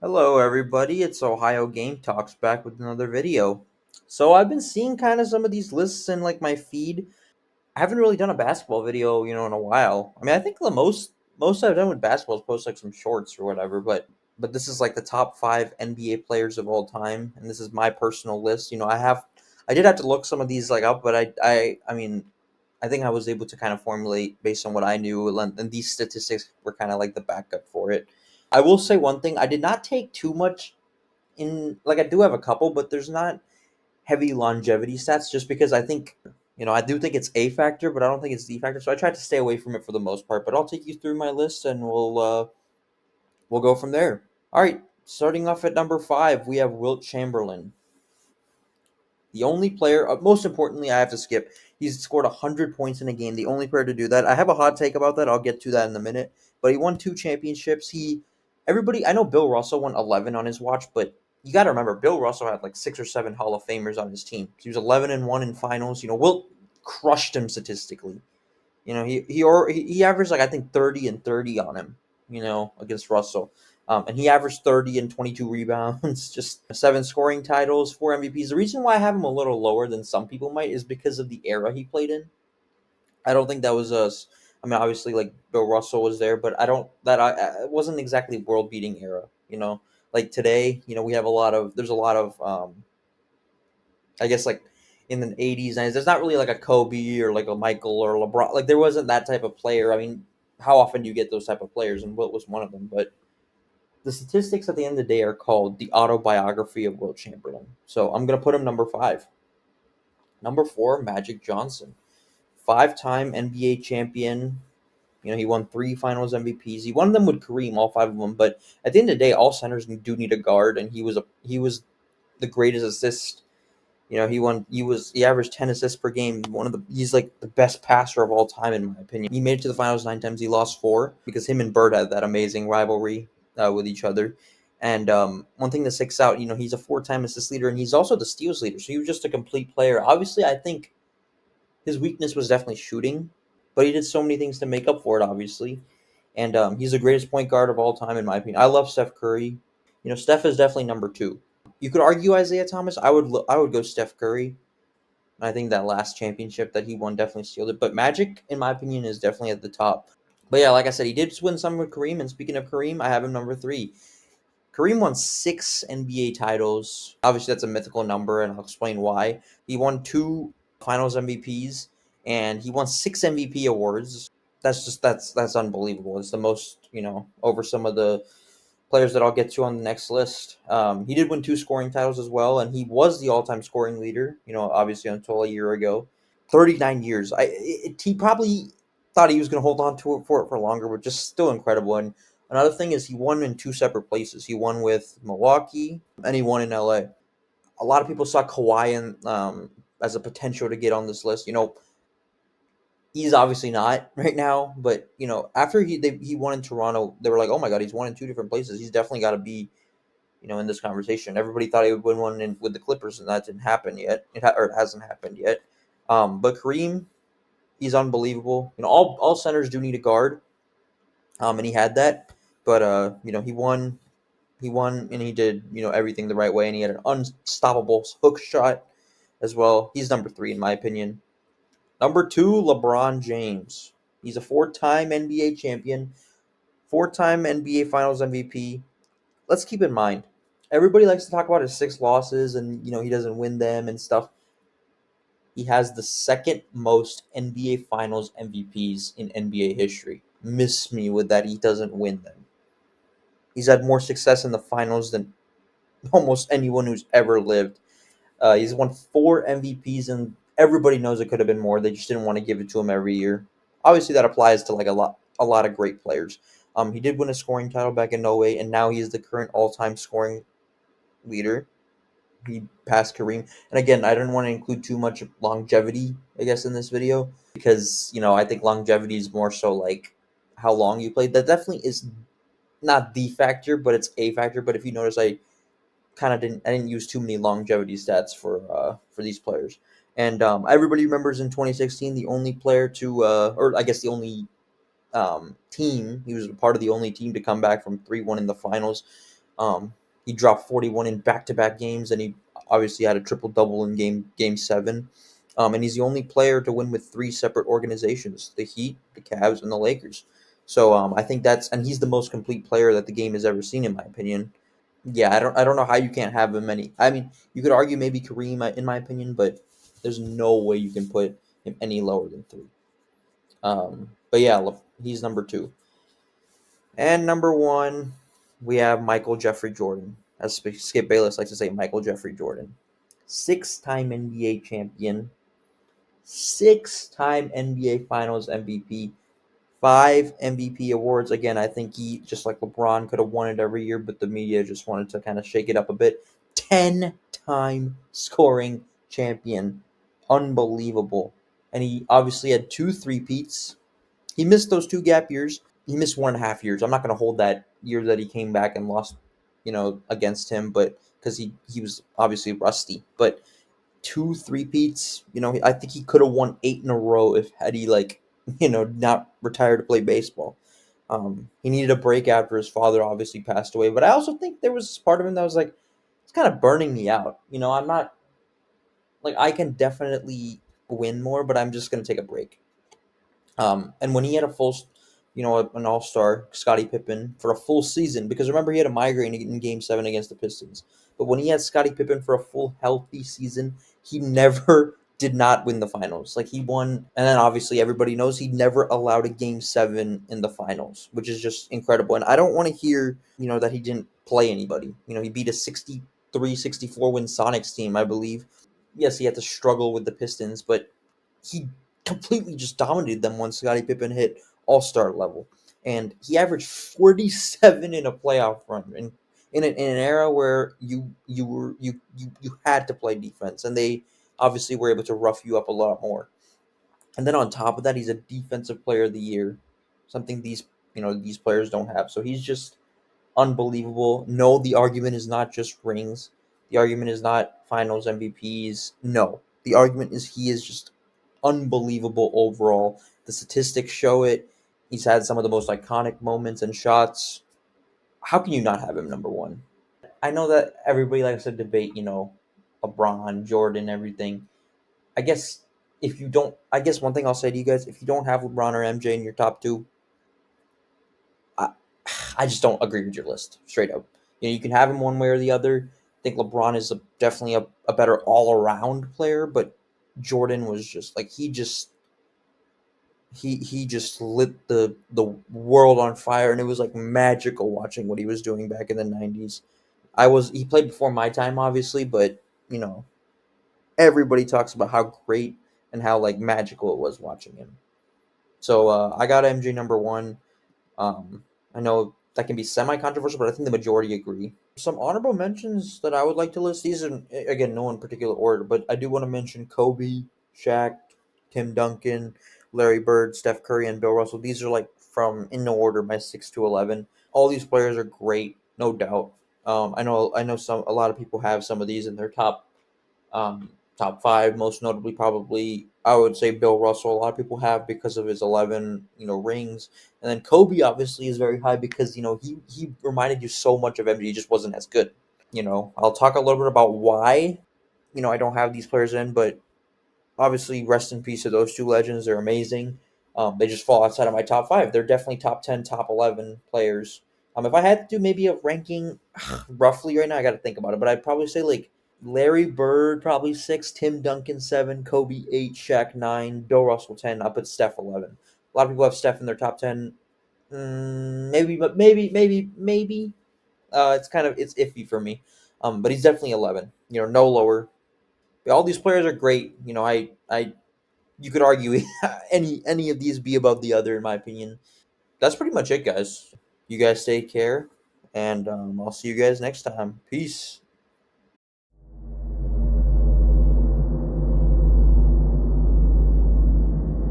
Hello, everybody. It's Ohio GameTalks back with another video. So I've been seeing kind of some of these lists in like my feed. I haven't really done a basketball video, in a while. I mean, I think the most I've done with basketball is post like some shorts or whatever. But this is like the top 5 NBA players of all time, and this is my personal list. I did have to look some of these like up, but I mean, I think I was able to kind of formulate based on what I knew, and these statistics were kind of like the backup for it. I will say one thing: I did not take too much in. Like I do have a couple, but there's not heavy longevity stats, just because I think I do think it's a factor, but I don't think it's the factor. So I tried to stay away from it for the most part. But I'll take you through my list, and we'll go from there. All right, starting off at number 5, we have Wilt Chamberlain. The only player, most importantly, I have to skip. He's scored 100 points in a game. The only player to do that. I have a hot take about that. I'll get to that in a minute. But he won 2 championships. Everybody, I know Bill Russell won 11 on his watch, but you got to remember, Bill Russell had like 6 or 7 Hall of Famers on his team. He was 11-1 in finals. Wilt crushed him statistically. He averaged like I think 30 and 30 on him. Against Russell. And he averaged 30 and 22 rebounds, just 7 scoring titles, 4 MVPs. The reason why I have him a little lower than some people might is because of the era he played in. I don't think that was us. I mean, obviously, like Bill Russell was there, but I don't that I it wasn't exactly world beating era. Like today, we have there's a lot of I guess like in the 80s, 90s. There's not really like a Kobe or like a Michael or LeBron. Like there wasn't that type of player. I mean, how often do you get those type of players? And Wilt was one of them, but the statistics at the end of the day are called the autobiography of Wilt Chamberlain. So I'm gonna put him number 5. Number 4, Magic Johnson, 5-time NBA champion. He won 3 Finals MVPs. He won them with Kareem, all 5 of them. But at the end of the day, all centers do need a guard, and he was the greatest assist. He averaged 10 assists per game. He's like the best passer of all time in my opinion. He made it to the finals 9 times. He lost 4 because him and Bird had that amazing rivalry with each other. And one thing that sticks out, he's a 4-time assist leader, and he's also the steals leader. So he was just a complete player. Obviously, I think his weakness was definitely shooting, but he did so many things to make up for it. Obviously, and he's the greatest point guard of all time in my opinion. I love Steph Curry. Steph is definitely number 2. You could argue Isaiah Thomas. I would go Steph Curry. I think that last championship that he won definitely sealed it. But Magic, in my opinion, is definitely at the top. But yeah, like I said, he did win some with Kareem. And speaking of Kareem, I have him number 3. Kareem won 6 NBA titles. Obviously, that's a mythical number, and I'll explain why. He won 2 Finals MVPs, and he won 6 MVP awards. That's unbelievable. It's the most, over some of the players that I'll get to on the next list. He did win 2 scoring titles as well, and he was the all-time scoring leader. Obviously until a year ago, 39 years. He probably thought he was going to hold on to it for longer, but just still incredible. And another thing is he won in 2 separate places. He won with Milwaukee, and he won in LA. A lot of people saw Kawhi as a potential to get on this list. He's obviously not right now, but after he won in Toronto, they were like, "Oh my God, he's won in 2 different places. He's definitely got to be, in this conversation." Everybody thought he would win one with the Clippers, and that didn't happen yet. Or it hasn't happened yet. But Kareem, he's unbelievable. All centers do need a guard, and he had that. But he won, and he did everything the right way, and he had an unstoppable hook shot as well. He's number 3 in my opinion. Number 2, LeBron James. He's a 4-time NBA champion, 4-time NBA Finals MVP. Let's keep in mind, everybody likes to talk about his 6 losses and he doesn't win them and stuff. He has the second most NBA Finals MVPs in NBA history. Miss me with that he doesn't win them. He's had more success in the finals than almost anyone who's ever lived. He's won 4 MVPs, and everybody knows it could have been more. They just didn't want to give it to him every year. Obviously, that applies to like a lot of great players. He did win a scoring title back in '08, and now he is the current all-time scoring leader. He passed Kareem. And again, I didn't want to include too much longevity, I guess, in this video because I think longevity is more so like how long you played. That definitely is not the factor, but it's a factor. But if you notice, I didn't use too many longevity stats for these players. And everybody remembers in 2016 the only player to or I guess the only team, he was a part of the only team to come back from 3-1 in the finals. Um, he dropped 41 in back-to-back games, and he obviously had a triple-double in game 7. And he's the only player to win with 3 separate organizations: the Heat, the Cavs, and the Lakers. So I think and he's the most complete player that the game has ever seen, in my opinion. Yeah, I don't know how you can't have him any. I mean, you could argue maybe Kareem, in my opinion, but there's no way you can put him any lower than 3. But yeah, he's number 2. And number 1, we have Michael Jeffrey Jordan. As Skip Bayless likes to say, Michael Jeffrey Jordan. 6-time NBA champion, 6-time NBA Finals MVP, 5 MVP awards. Again, I think he, just like LeBron, could have won it every year, but the media just wanted to kind of shake it up a bit. 10-time scoring champion. Unbelievable. And he obviously had 2 three-peats. He missed those 2 gap years. He missed 1.5 years. I'm not going to hold that year that he came back and lost, against him, but because he was obviously rusty. But 2 three-peats, I think he could have won 8 in a row if had he not retired to play baseball. He needed a break after his father obviously passed away, but I also think there was part of him that was like, it's kind of burning me out. I'm not like, I can definitely win more, but I'm just going to take a break. And when he had a full, an all star, Scottie Pippen, for a full season, because remember he had a migraine in Game 7 against the Pistons. But when he had Scottie Pippen for a full healthy season, he never did not win the finals. Like, he won, and then obviously everybody knows he never allowed a Game 7 in the finals, which is just incredible. And I don't want to hear, that he didn't play anybody. He beat a 63-64 win Sonics team, I believe. Yes, he had to struggle with the Pistons, but he completely just dominated them once Scottie Pippen hit all-star level. And he averaged 47 in a playoff run, and in an era where you had to play defense, and they obviously were able to rough you up a lot more. And then on top of that, he's a defensive player of the year, something these players don't have. So he's just unbelievable. No, the argument is not just rings. The argument is not finals MVPs. No. The argument is he is just unbelievable overall. The statistics show it. He's had some of the most iconic moments and shots. How can you not have him number 1? I know that everybody likes to debate, LeBron, Jordan, everything. I guess I guess one thing I'll say to you guys, if you don't have LeBron or MJ in your top 2, I, I just don't agree with your list, straight up. You can have him one way or the other. I think LeBron is definitely a better all around player, but Jordan was just like, he just lit the world on fire, and it was like magical watching what he was doing back in the 90s. He played before my time, obviously, but you know everybody talks about how great and how like magical it was watching him. So I got MJ number 1. I know that can be semi-controversial, but I think the majority agree. Some honorable mentions that I would like to list. These are, again, no in particular order, but I do want to mention Kobe, Shaq, Tim Duncan, Larry Bird, Steph Curry, and Bill Russell. These are like from, in no order, my 6 to 11. All these players are great, no doubt. I know a lot of people have some of these in their um, top 5. Most notably, probably I would say Bill Russell. A lot of people have because of his 11, rings, and then Kobe obviously is very high because he reminded you so much of MJ. He just wasn't as good. I'll talk a little bit about why I don't have these players in, but obviously rest in peace to those 2 legends. They're amazing. They just fall outside of my top 5. They're definitely top 10, top 11 players. If I had to do maybe a ranking roughly right now, I got to think about it, but I'd probably say like Larry Bird probably 6, Tim Duncan 7, Kobe 8, Shaq 9, Bill Russell 10. I'll put Steph 11. A lot of people have Steph in their top 10. Maybe, but maybe. It's iffy for me. But he's definitely 11. No lower. All these players are great. You could argue any of these be above the other in my opinion. That's pretty much it, guys. You guys take care, and I'll see you guys next time. Peace.